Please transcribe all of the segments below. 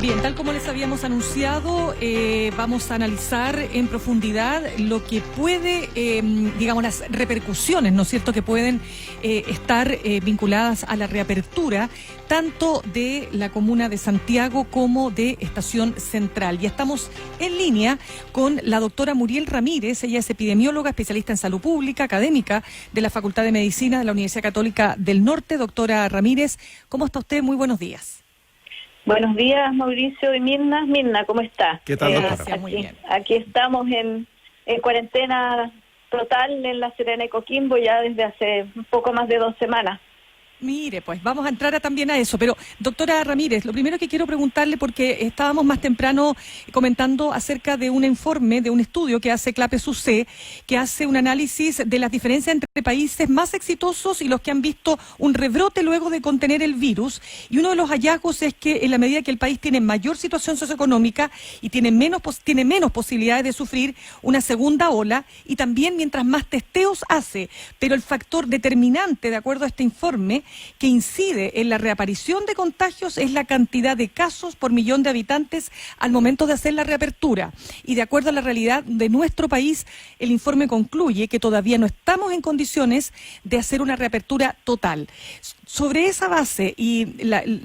Bien, tal como les habíamos anunciado, vamos a analizar en profundidad lo que puede, digamos, las repercusiones, ¿no es cierto?, que pueden estar vinculadas a la reapertura tanto de la comuna de Santiago como de Estación Central. Ya estamos en línea con la doctora Muriel Ramírez. Ella es epidemióloga, especialista en salud pública, académica de la Facultad de Medicina de la Universidad Católica del Norte. Doctora Ramírez, ¿cómo está usted? Muy buenos días. Buenos días, Mauricio y Mirna. Mirna, ¿cómo está? ¿Qué tal, doctora? Gracias, muy bien. Aquí estamos en cuarentena total en La Serena y Coquimbo ya desde hace un poco más de 2 semanas. Mire, pues vamos a entrar también a eso, pero doctora Ramírez, lo primero que quiero preguntarle, porque estábamos más temprano comentando acerca de un informe, de un estudio que hace CLAPES-UC, que hace un análisis de las diferencias entre países más exitosos y los que han visto un rebrote luego de contener el virus, y uno de los hallazgos es que en la medida que el país tiene mayor situación socioeconómica y tiene menos posibilidades de sufrir una segunda ola, y también mientras más testeos hace, pero el factor determinante, de acuerdo a este informe, que incide en la reaparición de contagios es la cantidad de casos por millón de habitantes al momento de hacer la reapertura. Y de acuerdo a la realidad de nuestro país, el informe concluye que todavía no estamos en condiciones de hacer una reapertura total. Sobre esa base y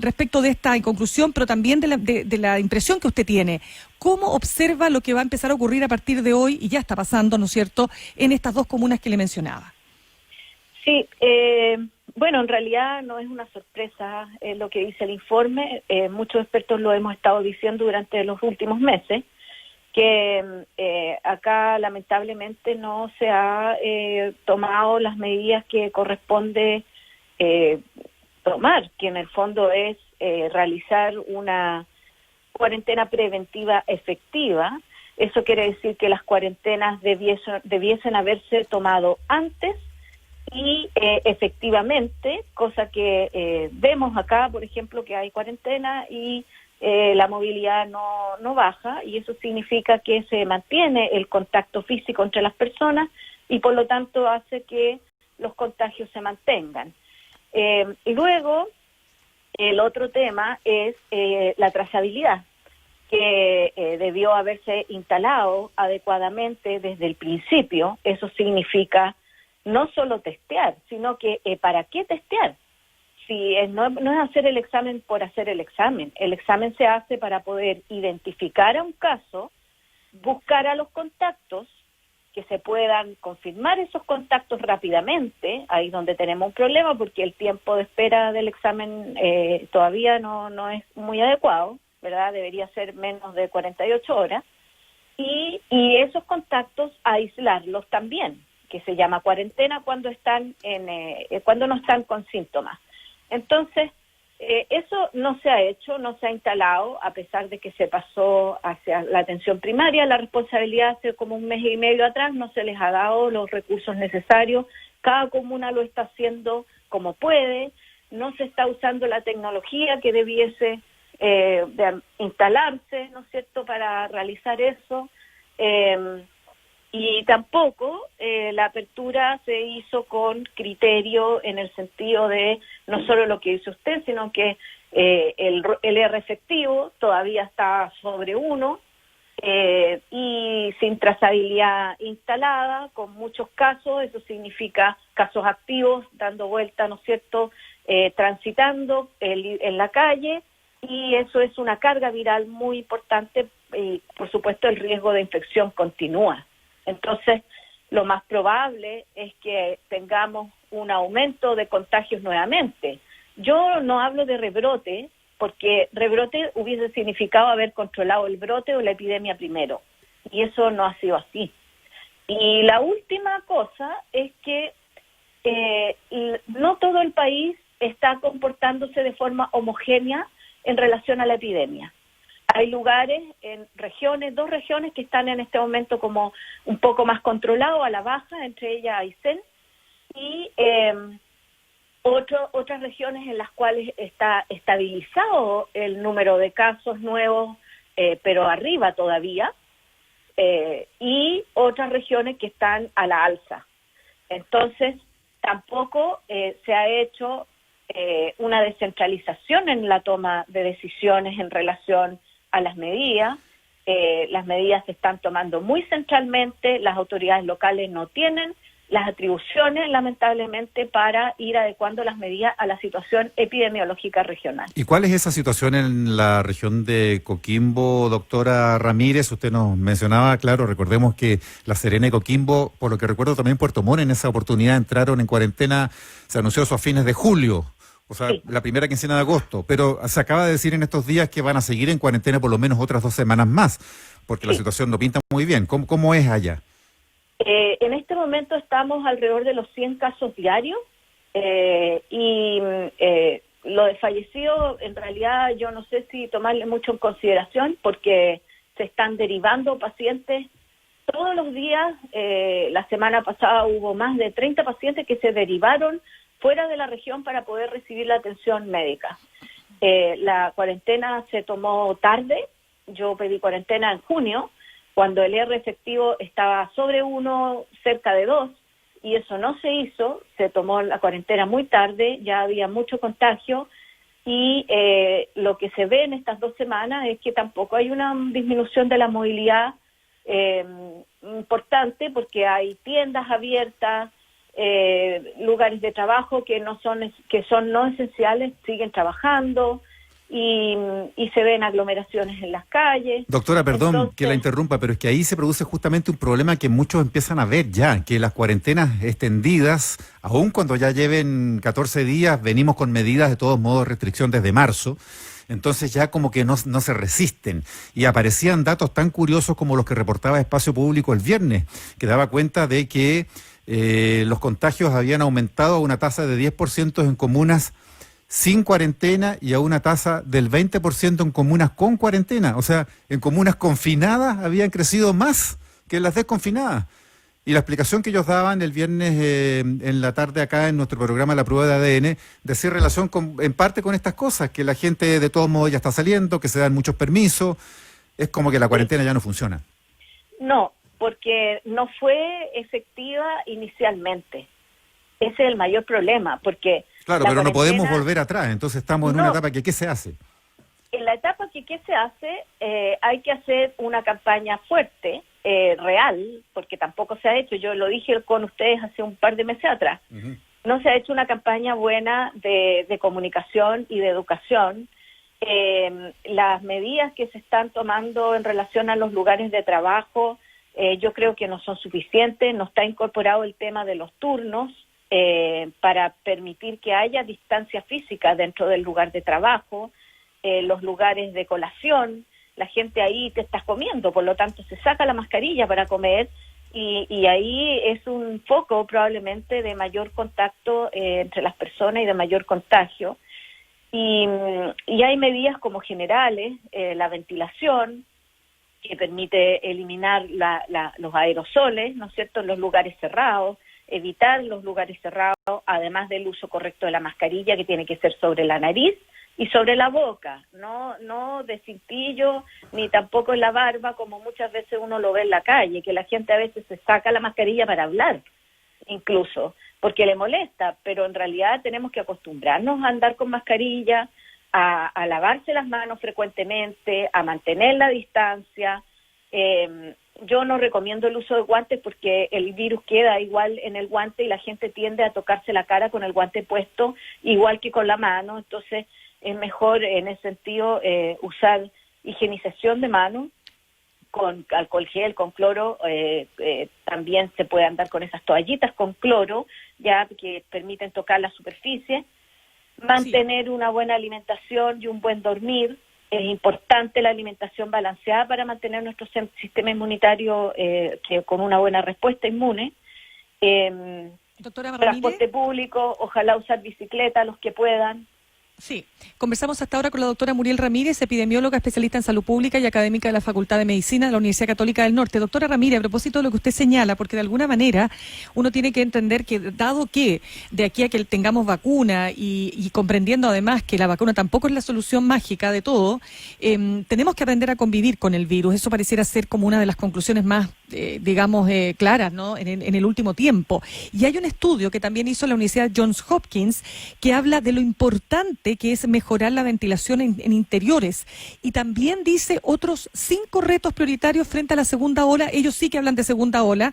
respecto de esta conclusión, pero también de la impresión que usted tiene, ¿cómo observa lo que va a empezar a ocurrir a partir de hoy, y ya está pasando, ¿no es cierto?, en estas 2 comunas que le mencionaba? Sí, bueno, en realidad no es una sorpresa lo que dice el informe. Muchos expertos lo hemos estado diciendo durante los últimos meses, que acá lamentablemente no se ha tomado las medidas que corresponde tomar, que en el fondo es realizar una cuarentena preventiva efectiva. Eso quiere decir que las cuarentenas debiesen haberse tomado antes y efectivamente, cosa que vemos acá, por ejemplo, que hay cuarentena y la movilidad no baja, y eso significa que se mantiene el contacto físico entre las personas y por lo tanto hace que los contagios se mantengan. Y luego, el otro tema es la trazabilidad, que debió haberse instalado adecuadamente desde el principio. Eso significa no solo testear, sino que ¿para qué testear? Si no es hacer el examen por hacer el examen se hace para poder identificar a un caso, buscar a los contactos, que se puedan confirmar esos contactos rápidamente, ahí donde tenemos un problema, porque el tiempo de espera del examen todavía no es muy adecuado, ¿verdad? Debería ser menos de 48 horas, y esos contactos aislarlos también, que se llama cuarentena cuando cuando no están con síntomas. Entonces, eso no se ha hecho, no se ha instalado, a pesar de que se pasó hacia la atención primaria. La responsabilidad hace como 1 mes y medio atrás no se les ha dado los recursos necesarios. Cada comuna lo está haciendo como puede, no se está usando la tecnología que debiese de instalarse, ¿no es cierto?, para realizar eso. Y tampoco la apertura se hizo con criterio en el sentido de no solo lo que dice usted, sino que el R efectivo todavía está sobre 1 y sin trazabilidad instalada, con muchos casos. Eso significa casos activos dando vuelta, ¿no es cierto?, transitando en la calle, y eso es una carga viral muy importante y por supuesto el riesgo de infección continúa. Entonces, lo más probable es que tengamos un aumento de contagios nuevamente. Yo no hablo de rebrote, porque rebrote hubiese significado haber controlado el brote o la epidemia primero, y eso no ha sido así. Y la última cosa es que no todo el país está comportándose de forma homogénea en relación a la epidemia. Hay lugares, en regiones, 2 regiones que están en este momento como un poco más controlados a la baja, entre ellas Aysén, y otras regiones en las cuales está estabilizado el número de casos nuevos, pero arriba todavía, y otras regiones que están a la alza. Entonces, tampoco se ha hecho una descentralización en la toma de decisiones en relación a las medidas. Las medidas se están tomando muy centralmente, las autoridades locales no tienen las atribuciones, lamentablemente, para ir adecuando las medidas a la situación epidemiológica regional. ¿Y cuál es esa situación en la región de Coquimbo, doctora Ramírez? Usted nos mencionaba, claro, recordemos que La Serena y Coquimbo, por lo que recuerdo también Puerto Montt en esa oportunidad entraron en cuarentena, se anunció eso a fines de julio, o sea, sí, la primera quincena de agosto, pero se acaba de decir en estos días que van a seguir en cuarentena por lo menos otras 2 semanas más, porque sí, la situación no pinta muy bien. ¿Cómo es allá? En este momento estamos alrededor de los 100 casos diarios y lo de fallecido, en realidad yo no sé si tomarle mucho en consideración porque se están derivando pacientes todos los días. La semana pasada hubo más de 30 pacientes que se derivaron fuera de la región para poder recibir la atención médica. La cuarentena se tomó tarde, yo pedí cuarentena en junio, cuando el R efectivo estaba sobre 1, cerca de 2, y eso no se hizo, se tomó la cuarentena muy tarde, ya había mucho contagio, y lo que se ve en estas 2 semanas es que tampoco hay una disminución de la movilidad importante, porque hay tiendas abiertas, lugares de trabajo que son no esenciales, siguen trabajando, y se ven aglomeraciones en las calles. Doctora, perdón, entonces, que la interrumpa, pero es que ahí se produce justamente un problema que muchos empiezan a ver ya, que las cuarentenas extendidas, aun cuando ya lleven 14 días, venimos con medidas de todos modos, restricción desde marzo, entonces ya como que no se resisten. Y aparecían datos tan curiosos como los que reportaba Espacio Público el viernes, que daba cuenta de que los contagios habían aumentado a una tasa de 10% en comunas sin cuarentena y a una tasa del 20% en comunas con cuarentena. O sea, en comunas confinadas habían crecido más que en las desconfinadas. Y la explicación que ellos daban el viernes en la tarde acá en nuestro programa La Prueba de ADN, decía relación en parte con estas cosas, que la gente de todos modos ya está saliendo, que se dan muchos permisos, es como que la cuarentena ya no funciona. No, porque no fue efectiva inicialmente. Ese es el mayor problema, porque... Claro, pero no podemos volver atrás, entonces estamos en una etapa que ¿qué se hace? En la etapa que ¿qué se hace? Hay que hacer una campaña fuerte, real, porque tampoco se ha hecho, yo lo dije con ustedes hace un par de meses atrás, no se ha hecho una campaña buena de comunicación y de educación. Las medidas que se están tomando en relación a los lugares de trabajo, yo creo que no son suficientes, no está incorporado el tema de los turnos, para permitir que haya distancia física dentro del lugar de trabajo, los lugares de colación, la gente ahí te está comiendo, por lo tanto se saca la mascarilla para comer y ahí es un foco probablemente de mayor contacto entre las personas y de mayor contagio. Y hay medidas como generales, la ventilación, que permite eliminar los aerosoles, ¿no es cierto?, en los lugares cerrados, evitar los lugares cerrados, además del uso correcto de la mascarilla, que tiene que ser sobre la nariz y sobre la boca, no de cintillo, ni tampoco en la barba, como muchas veces uno lo ve en la calle, que la gente a veces se saca la mascarilla para hablar, incluso, porque le molesta, pero en realidad tenemos que acostumbrarnos a andar con mascarilla, a lavarse las manos frecuentemente, a mantener la distancia. Yo no recomiendo el uso de guantes porque el virus queda igual en el guante y la gente tiende a tocarse la cara con el guante puesto igual que con la mano, entonces es mejor en ese sentido usar higienización de manos con alcohol gel, con cloro, también se puede andar con esas toallitas con cloro ya que permiten tocar la superficie, mantener una buena alimentación y un buen dormir. Es importante la alimentación balanceada para mantener nuestro sistema inmunitario con una buena respuesta inmune. Doctora Ramírez, transporte público, ojalá usar bicicleta los que puedan. Sí, conversamos hasta ahora con la doctora Muriel Ramírez, epidemióloga, especialista en salud pública y académica de la Facultad de Medicina de la Universidad Católica del Norte. Doctora Ramírez, a propósito de lo que usted señala, porque de alguna manera uno tiene que entender que, dado que de aquí a que tengamos vacuna y comprendiendo además que la vacuna tampoco es la solución mágica de todo, tenemos que aprender a convivir con el virus. Eso pareciera ser como una de las conclusiones más digamos, claras, ¿no? En el último tiempo. Y hay un estudio que también hizo la Universidad Johns Hopkins que habla de lo importante que es mejorar la ventilación en interiores. Y también dice otros 5 retos prioritarios frente a la segunda ola. Ellos sí que hablan de segunda ola,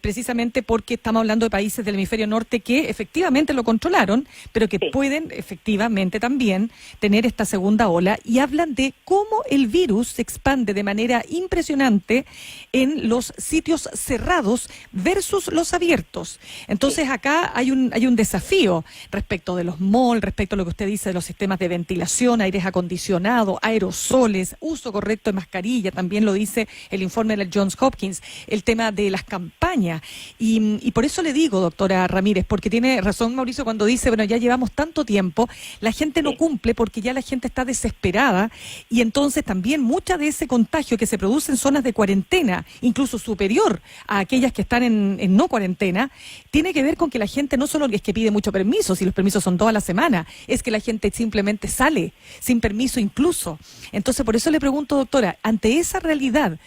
precisamente porque estamos hablando de países del hemisferio norte que efectivamente lo controlaron, pero que pueden efectivamente también tener esta segunda ola. Y hablan de cómo el virus se expande de manera impresionante en los sitios cerrados versus los abiertos. Entonces acá hay un desafío respecto de los malls, respecto a lo que usted dice de los sistemas de ventilación, aires acondicionados, aerosoles, uso correcto de mascarilla, también lo dice el informe del Johns Hopkins, el tema de las campañas. Y por eso le digo, doctora Ramírez, porque tiene razón Mauricio cuando dice, bueno, ya llevamos tanto tiempo, la gente no cumple porque ya la gente está desesperada y entonces también mucha de ese contagio que se produce en zonas de cuarentena, incluso superior a aquellas que están en no cuarentena, tiene que ver con que la gente no solo es que pide mucho permiso, si los permisos son toda la semana, es que la gente simplemente sale sin permiso incluso. Entonces, por eso le pregunto, doctora, ante esa realidad,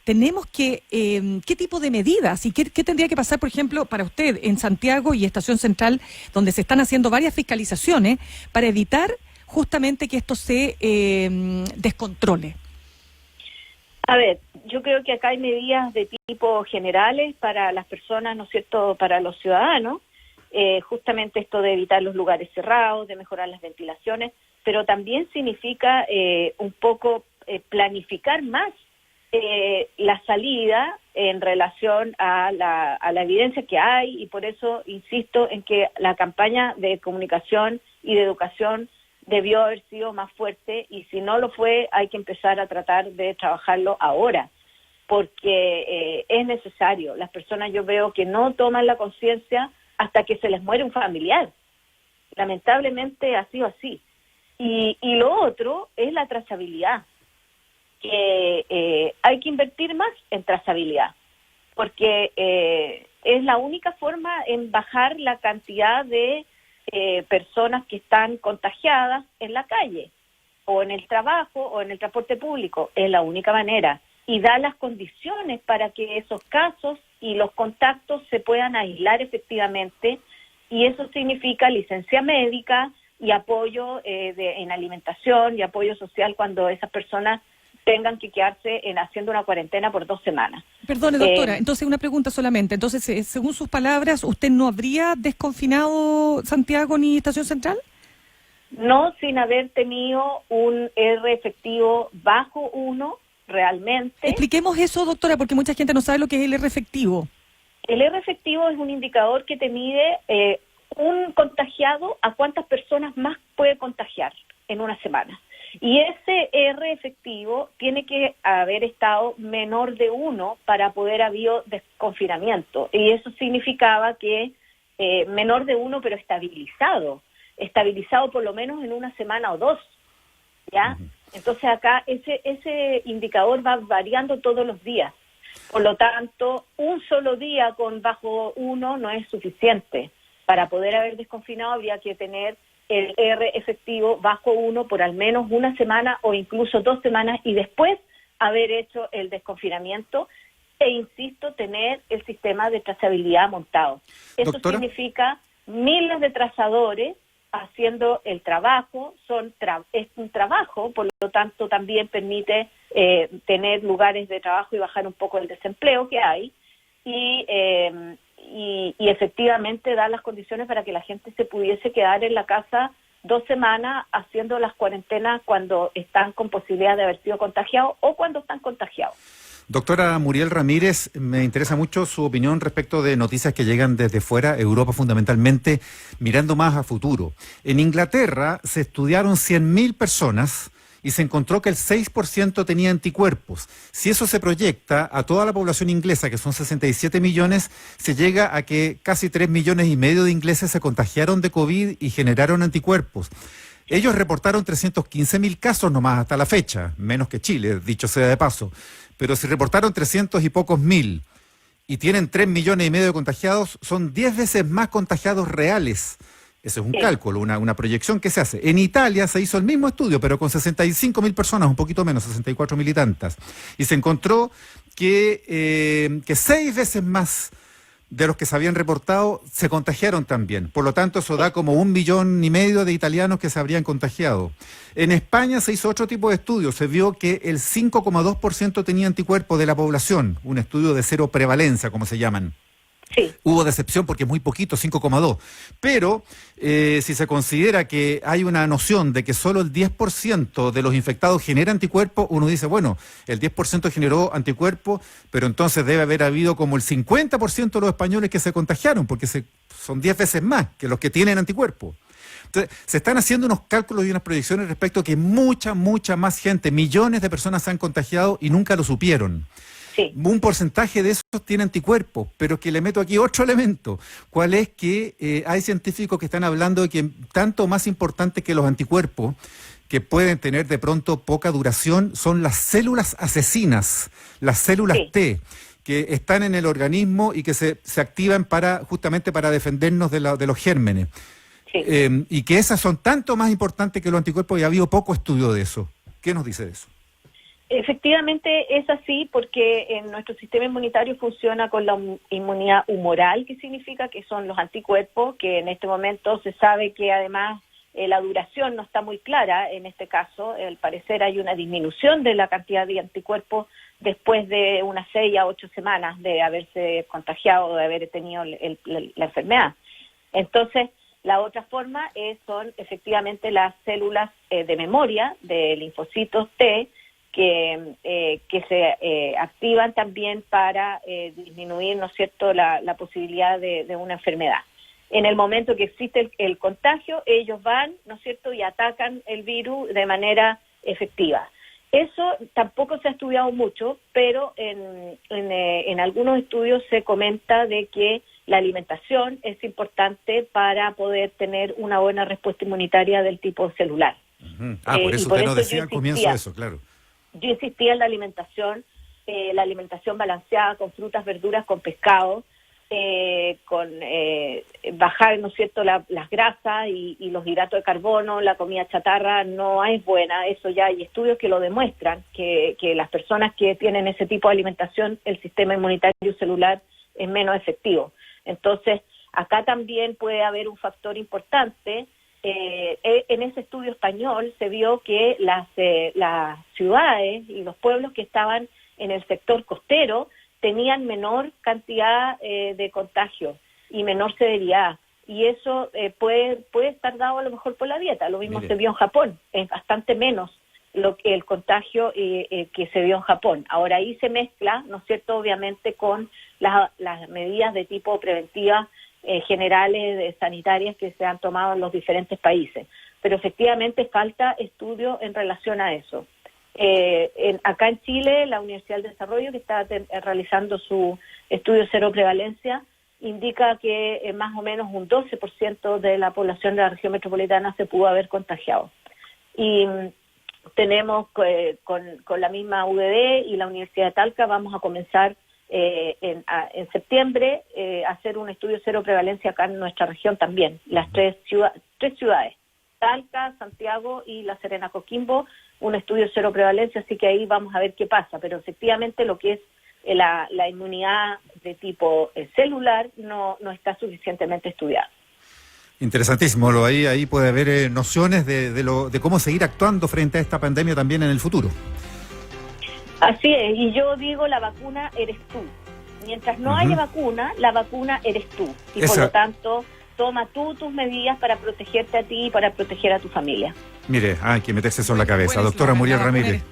tenemos que, ¿qué tipo de medidas y qué tendría que pasar, por ejemplo, para usted en Santiago y Estación Central, donde se están haciendo varias fiscalizaciones para evitar justamente que esto se descontrole? A ver, yo creo que acá hay medidas de tipo generales para las personas, ¿no es cierto?, para los ciudadanos, justamente esto de evitar los lugares cerrados, de mejorar las ventilaciones, pero también significa un poco planificar más la salida en relación a la evidencia que hay, y por eso insisto en que la campaña de comunicación y de educación debió haber sido más fuerte, y si no lo fue, hay que empezar a tratar de trabajarlo ahora, porque es necesario. Las personas, yo veo que no toman la conciencia hasta que se les muere un familiar. Lamentablemente ha sido así. Y lo otro es la trazabilidad, que hay que invertir más en trazabilidad, porque es la única forma en bajar la cantidad de personas que están contagiadas en la calle, o en el trabajo, o en el transporte público. Es la única manera, y da las condiciones para que esos casos y los contactos se puedan aislar efectivamente, y eso significa licencia médica y apoyo en alimentación y apoyo social cuando esas personas tengan que quedarse haciendo una cuarentena por 2 semanas. Perdone, doctora, entonces una pregunta solamente. Entonces, según sus palabras, ¿usted no habría desconfinado Santiago ni Estación Central? No, sin haber tenido un R efectivo bajo 1 realmente. Expliquemos eso, doctora, porque mucha gente no sabe lo que es el R efectivo. El R efectivo es un indicador que te mide un contagiado a cuántas personas más puede contagiar en una semana. Y ese R efectivo tiene que haber estado menor de 1 para poder haber desconfinamiento. Y eso significaba que menor de 1, pero estabilizado por lo menos en una semana o 2, ¿ya? Entonces acá ese indicador va variando todos los días. Por lo tanto, un solo día con bajo 1 no es suficiente. Para poder haber desconfinado habría que tener el R efectivo bajo 1 por al menos una semana o incluso 2 semanas, y después haber hecho el desconfinamiento e, insisto, tener el sistema de trazabilidad montado. Eso Doctora, significa miles de trazadores haciendo el trabajo, es un trabajo, por lo tanto también permite tener lugares de trabajo y bajar un poco el desempleo que hay, y efectivamente dar las condiciones para que la gente se pudiese quedar en la casa 2 semanas haciendo las cuarentenas cuando están con posibilidad de haber sido contagiados o cuando están contagiados. Doctora Muriel Ramírez, me interesa mucho su opinión respecto de noticias que llegan desde fuera, Europa fundamentalmente, mirando más a futuro. En Inglaterra se estudiaron 100.000 personas y se encontró que el 6% tenía anticuerpos. Si eso se proyecta a toda la población inglesa, que son 67 millones, se llega a que casi 3,5 millones de ingleses se contagiaron de COVID y generaron anticuerpos. Ellos reportaron 315.000 casos nomás hasta la fecha, menos que Chile, dicho sea de paso. Pero si reportaron 300 y pocos mil y tienen 3,5 millones de contagiados, son 10 veces más contagiados reales. Ese es un cálculo, una proyección que se hace. En Italia se hizo el mismo estudio, pero con 65.000 personas, un poquito menos, 64.000 y tantas. Y se encontró que 6 veces más de los que se habían reportado se contagiaron también. Por lo tanto, eso da como 1,5 millones de italianos que se habrían contagiado. En España se hizo otro tipo de estudio. Se vio que el 5,2% tenía anticuerpos de la población. Un estudio de cero prevalencia, como se llaman. Sí. Hubo decepción porque es muy poquito, 5,2. Pero si se considera que hay una noción de que solo el 10% de los infectados genera anticuerpos, uno dice, bueno, el 10% generó anticuerpos, pero entonces debe haber habido como el 50% de los españoles que se contagiaron, porque son 10 veces más que los que tienen anticuerpos. Entonces, se están haciendo unos cálculos y unas proyecciones respecto a que mucha más gente, millones de personas se han contagiado y nunca lo supieron. Sí. Un porcentaje de esos tiene anticuerpos, pero que le meto aquí otro elemento. ¿Cuál es? Que hay científicos que están hablando de que tanto más importante que los anticuerpos, que pueden tener de pronto poca duración, son las células asesinas, las células T, que están en el organismo y que se activan justamente para defendernos de los gérmenes. Sí. Y que esas son tanto más importantes que los anticuerpos, y ha habido poco estudio de eso. ¿Qué nos dice de eso? Efectivamente es así, porque en nuestro sistema inmunitario funciona con la inmunidad humoral, que significa que son los anticuerpos, que en este momento se sabe que además la duración no está muy clara en este caso. Al parecer hay una disminución de la cantidad de anticuerpos después de unas 6 a 8 semanas de haberse contagiado o de haber tenido la enfermedad. Entonces, la otra forma son efectivamente las células de memoria de linfocitos T, que se activan también para disminuir, ¿no es cierto?, la posibilidad de una enfermedad. En el momento que existe el contagio, ellos van, ¿no es cierto?, y atacan el virus de manera efectiva. Eso tampoco se ha estudiado mucho, pero en algunos estudios se comenta de que la alimentación es importante para poder tener una buena respuesta inmunitaria del tipo celular. Por eso usted nos decía al comienzo eso, claro. Yo insistía en la alimentación balanceada, con frutas, verduras, con pescado, con bajar, ¿no es cierto?, las grasas y los hidratos de carbono. La comida chatarra no es buena, eso ya hay estudios que lo demuestran, que las personas que tienen ese tipo de alimentación, el sistema inmunitario celular es menos efectivo. Entonces, acá también puede haber un factor importante. En ese estudio español se vio que las ciudades y los pueblos que estaban en el sector costero tenían menor cantidad de contagios y menor severidad, y eso puede estar dado a lo mejor por la dieta. Lo mismo se vio en Japón, es bastante menos el contagio que se vio en Japón. Ahora ahí se mezcla, ¿no es cierto?, obviamente con las medidas de tipo preventiva generales, sanitarias, que se han tomado en los diferentes países. Pero efectivamente falta estudio en relación a eso. Acá en Chile, la Universidad del Desarrollo, que está realizando su estudio cero prevalencia, indica que más o menos un 12% de la población de la región metropolitana se pudo haber contagiado. Y tenemos con la misma UDD y la Universidad de Talca, vamos a comenzar en septiembre hacer un estudio cero prevalencia acá en nuestra región también, las tres ciudades, Talca, Santiago y La Serena, Coquimbo, un estudio cero prevalencia, así que ahí vamos a ver qué pasa, pero efectivamente lo que es la inmunidad de tipo celular no está suficientemente estudiada. Interesantísimo, ahí puede haber nociones de cómo seguir actuando frente a esta pandemia también en el futuro. Así es, y yo digo, la vacuna eres tú. Mientras no haya vacuna, la vacuna eres tú. Y por lo tanto, toma tú tus medidas para protegerte a ti y para proteger a tu familia. Mire, hay que meterse eso en la cabeza. Doctora Muriel Ramírez.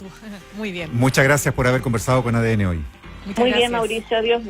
Muy bien. Muchas gracias por haber conversado con ADN hoy. Muy bien, Mauricio, adiós.